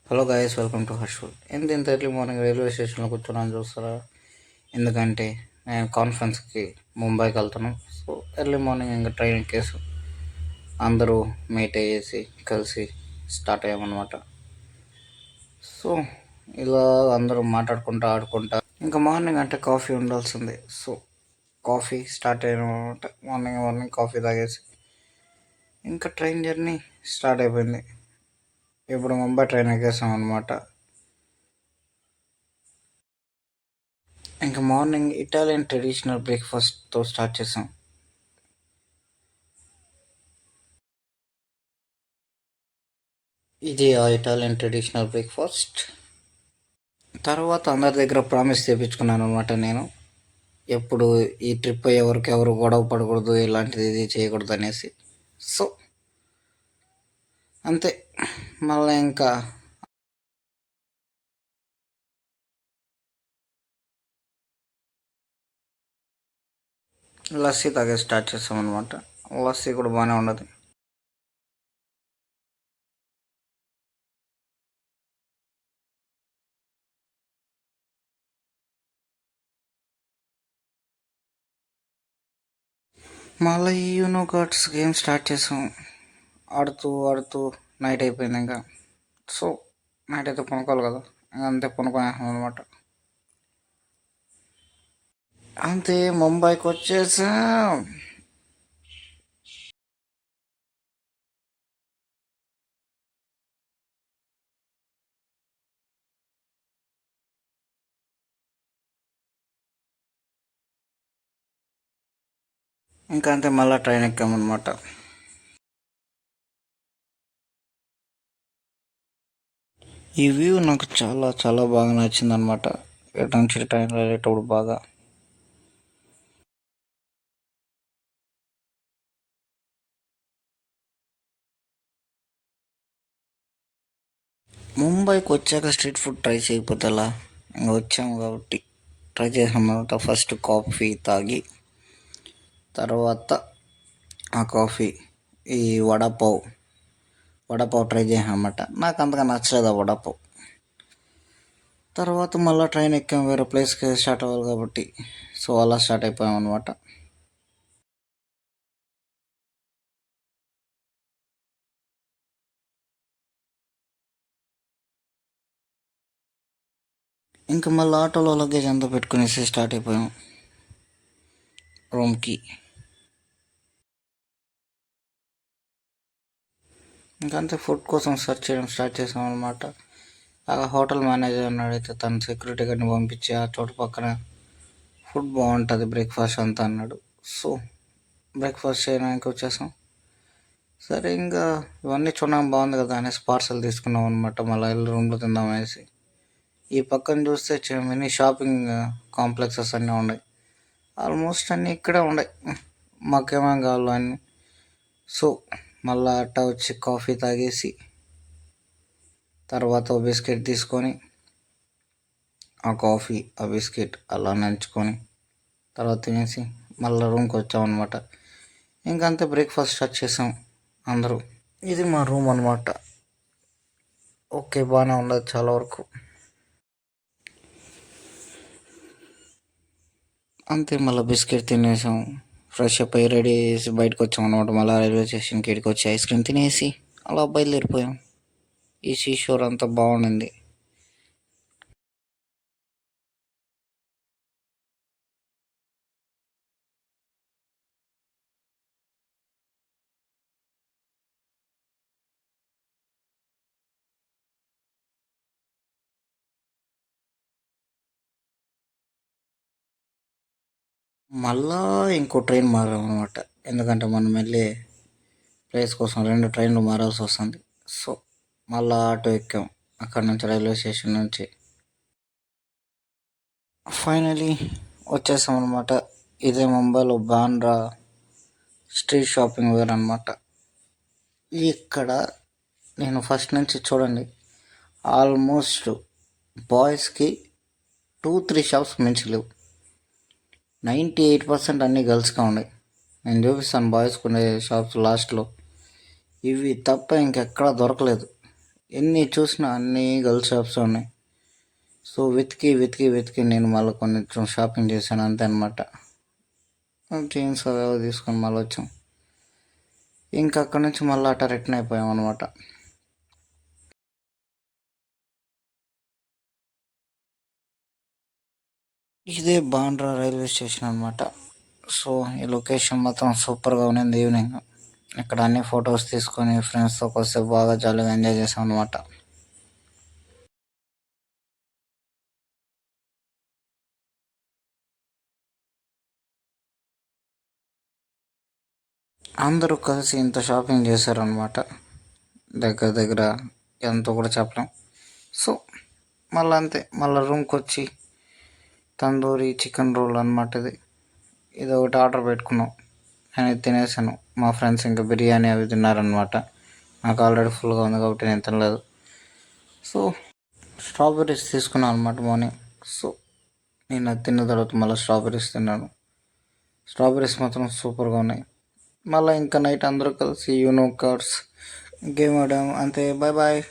Hello guys, welcome to Harshul. ఇంత early morning railway స్టేషన్లో కూర్చున్నాను చూస్తారా? ఎందుకంటే నేను కాన్ఫరెన్స్కి ముంబైకి వెళ్తున్నాను. సో ఎర్లీ మార్నింగ్ ఇంకా ట్రైన్ ఎక్కేసి అందరూ మీట్ అయ్యేసి కలిసి స్టార్ట్ అయ్యామన్నమాట. సో ఇలా అందరూ మాట్లాడుకుంటా ఆడుకుంటా ఇంకా మార్నింగ్ అంటే కాఫీ ఉండాల్సిందే. సో కాఫీ స్టార్ట్ అయ్యామన్నమాట. మార్నింగ్ మార్నింగ్ కాఫీ తాగేసి ఇంకా ట్రైన్ జర్నీ స్టార్ట్ అయిపోయింది. ఇప్పుడు ముంబై ట్రైన్ ఎక్కేసాం అనమాట. ఇంకా మార్నింగ్ ఇటాలియన్ ట్రెడిషనల్ బ్రేక్ఫాస్ట్తో స్టార్ట్ చేసాం. ఇది ఆ ఇటాలియన్ ట్రెడిషనల్ బ్రేక్ఫాస్ట్. తర్వాత అందరి దగ్గర ప్రామిస్ చేయించుకున్నాను అనమాట. నేను ఎప్పుడు ఈ ట్రిప్ ఎవరు గొడవ పడకూడదు, ఇలాంటిది ఇది చేయకూడదు అనేసి. సో అంతే. మళ్ళీ ఇంకా లస్సీ తాగే స్టార్ట్ చేసాం అనమాట. లస్సీ కూడా బాగానే ఉన్నది. మళ్ళీ యూనో కార్డ్స్ గేమ్ స్టార్ట్ చేసాం. ఆడుతూ ఆడుతూ నైట్ అయిపోయింది. ఇంకా సో నైట్ అయితే కొనుక్కోవాలి కదా, ఇంకా అంతే కొనుక్కొనేసాం అనమాట. అంతే ముంబైకి వచ్చేసాం. ఇంకా అంతే మళ్ళీ ట్రైన్ ఎక్కామన్నమాట. ఈ వ్యూ నాకు చాలా చాలా బాగా నచ్చింది అనమాట. ఇటు నుంచి ట్రైన్లో వెళ్ళేటప్పుడు బాగా. ముంబైకి వచ్చాక స్ట్రీట్ ఫుడ్ ట్రై చేయకపోతే ఎలా? ఇంకా వచ్చాము కాబట్టి ట్రై చేసాం అనమాట. ఫస్ట్ కాఫీ తాగి తర్వాత ఆ కాఫీ ఈ వడపావ్ ట్రై చేసాం అనమాట. నాకు అంతగా నచ్చలేదు ఆ వడపావ్. తర్వాత మళ్ళీ ట్రైన్ ఎక్కాం, వేరే ప్లేస్కి స్టార్ట్ అవ్వాలి కాబట్టి. సో అలా స్టార్ట్ అయిపోయాం అనమాట. ఇంకా మళ్ళీ ఆటోలో లగేజ్ అంతా పెట్టుకునేసి స్టార్ట్ అయిపోయాం రూమ్కి. ఇంకంతే ఫుడ్ కోసం సెర్చ్ చేయడం స్టార్ట్ చేసాం అనమాట. ఆ హోటల్ మేనేజర్ అన్నాడైతే తను సెక్యూరిటీ గారిని పంపించి ఆ చోటు పక్కన ఫుడ్ బాగుంటుంది బ్రేక్ఫాస్ట్ అంతా అన్నాడు. సో బ్రేక్ఫాస్ట్ చేయడానికి వచ్చేసాం. సరే ఇంకా ఇవన్నీ చూడడానికి బాగుంది కదా అనేసి పార్సల్ తీసుకున్నాం అనమాట. మళ్ళీ వెళ్ళి రూమ్లో తిందాం అనేసి. ఈ పక్కన చూస్తే మినీ షాపింగ్ కాంప్లెక్సెస్ అన్నీ ఉన్నాయి. ఆల్మోస్ట్ అన్నీ ఇక్కడే ఉన్నాయి, మాకేమేం కావాలో అన్నీ. సో మళ్ళీ అట్టా వచ్చి కాఫీ తాగేసి తర్వాత ఓ బిస్కెట్ తీసుకొని ఆ కాఫీ ఆ బిస్కెట్ అలా నంచుకొని తర్వాత తినేసి మళ్ళీ రూమ్కి వచ్చామన్నమాట. ఇంకంతే బ్రేక్ఫాస్ట్ స్టార్ట్ చేసాం అందరూ. ఇది మా రూమ్ అనమాట. ఓకే, బాగానే ఉండదు చాలా వరకు. అంతే మళ్ళీ బిస్కెట్ తినేసాం, ఫ్రెష్ అప్ అయ్యి రెడీ చేసి బయటకు వచ్చాం అనమాట. మళ్ళీ రైల్వే స్టేషన్కి ఇక్కడికి వచ్చి ఐస్ క్రీమ్ తినేసి అలా బయలుదేరిపోయాం. ఈ సీషోర్ అంతా బాగుండింది. మళ్ళా ఇంకో ట్రైన్ మారాం అనమాట. ఎందుకంటే మనం వెళ్ళే ప్లేస్ కోసం రెండు ట్రైన్లు మారాల్సి వస్తుంది. సో మళ్ళీ ఆటో ఎక్కాం అక్కడ నుంచి, రైల్వే స్టేషన్ నుంచి. ఫైనలీ వచ్చేసాం అనమాట. ఇదే ముంబైలో బాండ్రా స్ట్రీట్ షాపింగ్ వేర్ అనమాట. ఇక్కడ నేను ఫస్ట్ నుంచి చూడండి, ఆల్మోస్ట్ బాయ్స్కి 2-3 షాప్స్ మించి లేవు. 98% అన్నీ గర్ల్స్గా ఉన్నాయి. నేను చూపిస్తాను బాయ్స్కి ఉండే షాప్స్ లాస్ట్లో. ఇవి తప్ప ఇంకెక్కడా దొరకలేదు. ఎన్ని చూసినా అన్ని గర్ల్స్ షాప్స్ ఉన్నాయి. సో వెతికి వెతికి వెతికి నేను మళ్ళీ కొన్ని షాపింగ్ చేశాను అంతే అనమాట. జీన్స్ అవి తీసుకొని మళ్ళీ వచ్చాం. ఇంకా అక్కడి నుంచి మళ్ళీ అట్ట రిటర్న్ అయిపోయాం అనమాట. ఇదే బాండ్రా రైల్వే స్టేషన్ అనమాట. సో ఈ లొకేషన్ మాత్రం సూపర్గా ఉన్నింది. ఈవినింగ్ ఇక్కడ అన్ని ఫొటోస్ తీసుకొని ఫ్రెండ్స్తో కొద్దిసేపు బాగా జాలీగా ఎంజాయ్ చేసాం అనమాట. అందరూ కలిసి ఇంత షాపింగ్ చేశారనమాట. దగ్గర దగ్గర ఎంతో కూడా చెప్పలేం. సో మళ్ళీ అంతే, మళ్ళీ రూమ్కి వచ్చి తందూరి చికెన్ రోల్ అనమాట. ఇది ఒకటి ఆర్డర్ పెట్టుకున్నాం. నేను ఇది తినేసాను. మా ఫ్రెండ్స్ ఇంకా బిర్యానీ అవి తిన్నారనమాట. నాకు ఆల్రెడీ ఫుల్గా ఉంది కాబట్టి నేను తినలేదు. సో స్ట్రాబెర్రీస్ తీసుకున్నాను అనమాట మార్నింగ్. సో నేను అది తిన్న తర్వాత మళ్ళీ స్ట్రాబెర్రీస్ తిన్నాను. స్ట్రాబెర్రీస్ మాత్రం సూపర్గా ఉన్నాయి. మళ్ళీ ఇంకా నైట్ అందరూ కలిసి యూనో కార్డ్స్ గేమ్ ఆడాము అంతే. Bye bye.